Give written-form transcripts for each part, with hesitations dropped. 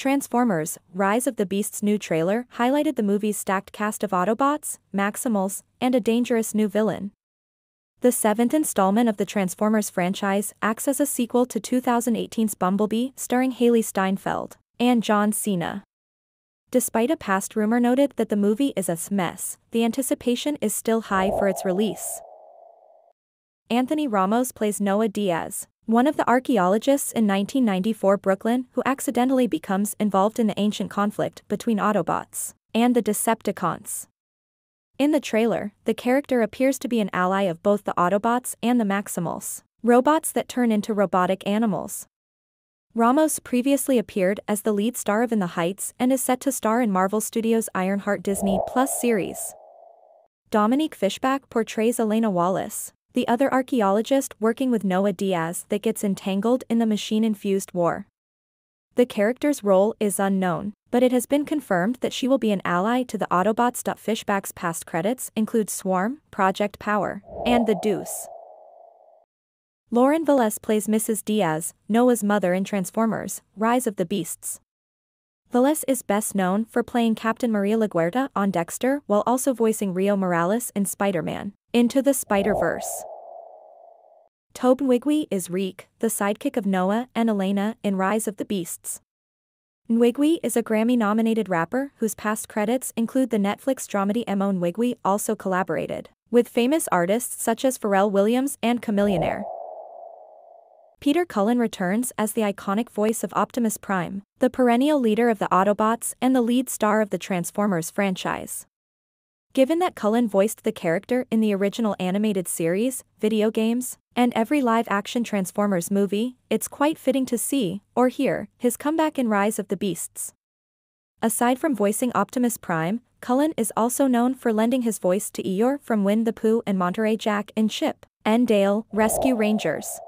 Transformers: Rise of the Beasts new trailer highlighted the movie's stacked cast of Autobots, Maximals, and a dangerous new villain. The seventh installment of the Transformers franchise acts as a sequel to 2018's Bumblebee, starring Hailee Steinfeld and John Cena. Despite a past rumor noted that the movie is a mess, the anticipation is still high for its release. Anthony Ramos plays Noah Diaz, one of the archaeologists in 1994 Brooklyn who accidentally becomes involved in the ancient conflict between Autobots and the Decepticons. In the trailer, the character appears to be an ally of both the Autobots and the Maximals, robots that turn into robotic animals. Ramos previously appeared as the lead star of In the Heights and is set to star in Marvel Studios' Ironheart Disney Plus series. Dominique Fishback portrays Elena Wallace, the other archaeologist working with Noah Diaz that gets entangled in the machine-infused war. The character's role is unknown, but it has been confirmed that she will be an ally to the Autobots. Fishback's past credits include Swarm, Project Power, and The Deuce. Lauren Velez plays Mrs. Diaz, Noah's mother in Transformers: Rise of the Beasts. Velez is best known for playing Captain Maria LaGuerta on Dexter while also voicing Rio Morales in Spider-Man: Into the Spider-Verse. Tobe Nwigwe is Reek, the sidekick of Noah and Elena in Rise of the Beasts. Nwigwe is a Grammy-nominated rapper whose past credits include the Netflix dramedy Mo. Nwigwe also collaborated with famous artists such as Pharrell Williams and Chamillionaire. Peter Cullen returns as the iconic voice of Optimus Prime, the perennial leader of the Autobots and the lead star of the Transformers franchise. Given that Cullen voiced the character in the original animated series, video games, and every live-action Transformers movie, it's quite fitting to see, or hear, his comeback in Rise of the Beasts. Aside from voicing Optimus Prime, Cullen is also known for lending his voice to Eeyore from Winnie the Pooh and Monterey Jack in Chip and Dale: Rescue Rangers.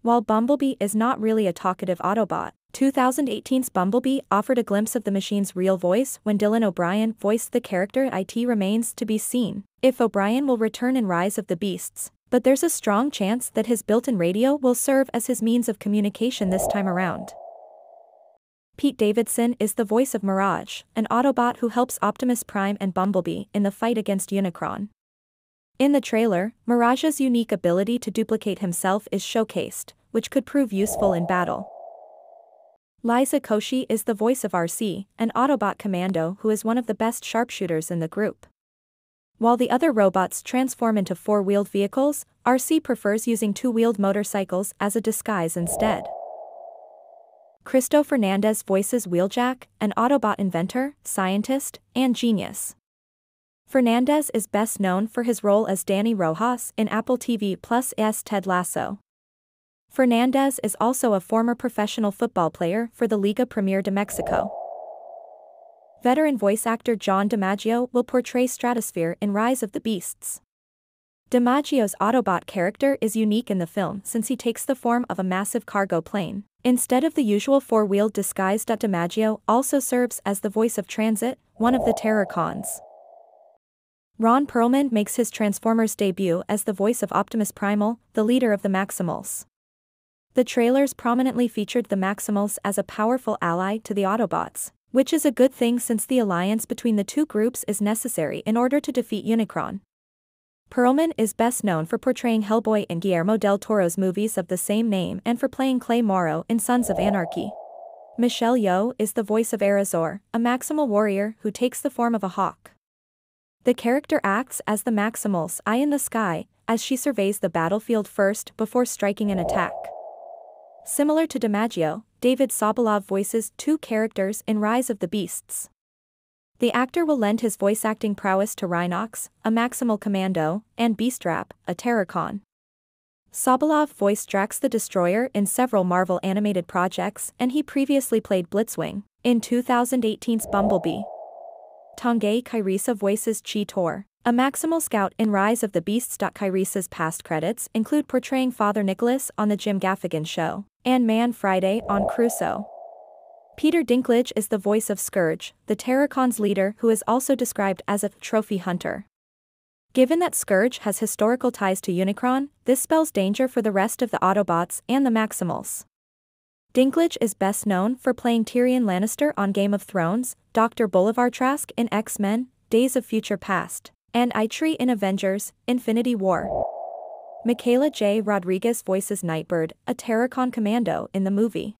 While Bumblebee is not really a talkative Autobot, 2018's Bumblebee offered a glimpse of the machine's real voice when Dylan O'Brien voiced the character. It remains to be seen if O'Brien will return in Rise of the Beasts, but there's a strong chance that his built-in radio will serve as his means of communication this time around. Pete Davidson is the voice of Mirage, an Autobot who helps Optimus Prime and Bumblebee in the fight against Unicron. In the trailer, Mirage's unique ability to duplicate himself is showcased, which could prove useful in battle. Liza Koshy is the voice of RC, an Autobot commando who is one of the best sharpshooters in the group. While the other robots transform into four-wheeled vehicles, RC prefers using two-wheeled motorcycles as a disguise instead. Cristo Fernandez voices Wheeljack, an Autobot inventor, scientist, and genius. Fernandez is best known for his role as Danny Rojas in Apple TV+'s Ted Lasso. Fernandez is also a former professional football player for the Liga Premier de Mexico. Veteran voice actor John DiMaggio will portray Stratosphere in Rise of the Beasts. DiMaggio's Autobot character is unique in the film since he takes the form of a massive cargo plane, instead of the usual four-wheeled disguise. DiMaggio also serves as the voice of Transit, one of the Terrorcons. Ron Perlman makes his Transformers debut as the voice of Optimus Primal, the leader of the Maximals. The trailers prominently featured the Maximals as a powerful ally to the Autobots, which is a good thing since the alliance between the two groups is necessary in order to defeat Unicron. Perlman is best known for portraying Hellboy in Guillermo del Toro's movies of the same name and for playing Clay Morrow in Sons of Anarchy. Michelle Yeoh is the voice of Arizor, a Maximal warrior who takes the form of a hawk. The character acts as the Maximal's eye in the sky, as she surveys the battlefield first before striking an attack. Similar to DiMaggio, David Sobolov voices two characters in Rise of the Beasts. The actor will lend his voice acting prowess to Rhinox, a Maximal commando, and Beastrap, a Terrorcon. Sobolov voiced Drax the Destroyer in several Marvel animated projects, and he previously played Blitzwing in 2018's Bumblebee. Tanguy Kairisa voices Cheetor, a Maximal scout in Rise of the Beasts. Kairisa's past credits include portraying Father Nicholas on The Jim Gaffigan Show and Man Friday on Crusoe. Peter Dinklage is the voice of Scourge, the Terrorcon's leader who is also described as a trophy hunter. Given that Scourge has historical ties to Unicron, this spells danger for the rest of the Autobots and the Maximals. Dinklage is best known for playing Tyrion Lannister on Game of Thrones, Dr. Bolivar Trask in X-Men, Days of Future Past, and Eitri in Avengers, Infinity War. Michaela J. Rodriguez voices Nightbird, a Terracon commando in the movie.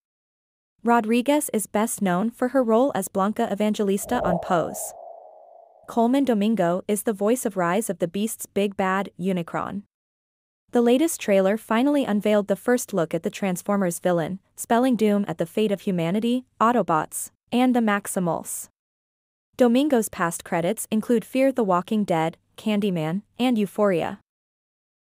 Rodriguez is best known for her role as Blanca Evangelista on Pose. Coleman Domingo is the voice of Rise of the Beasts' big bad, Unicron. The latest trailer finally unveiled the first look at the Transformers villain, spelling doom at the fate of humanity, Autobots, and the Maximals. Domingo's past credits include Fear the Walking Dead, Candyman, and Euphoria.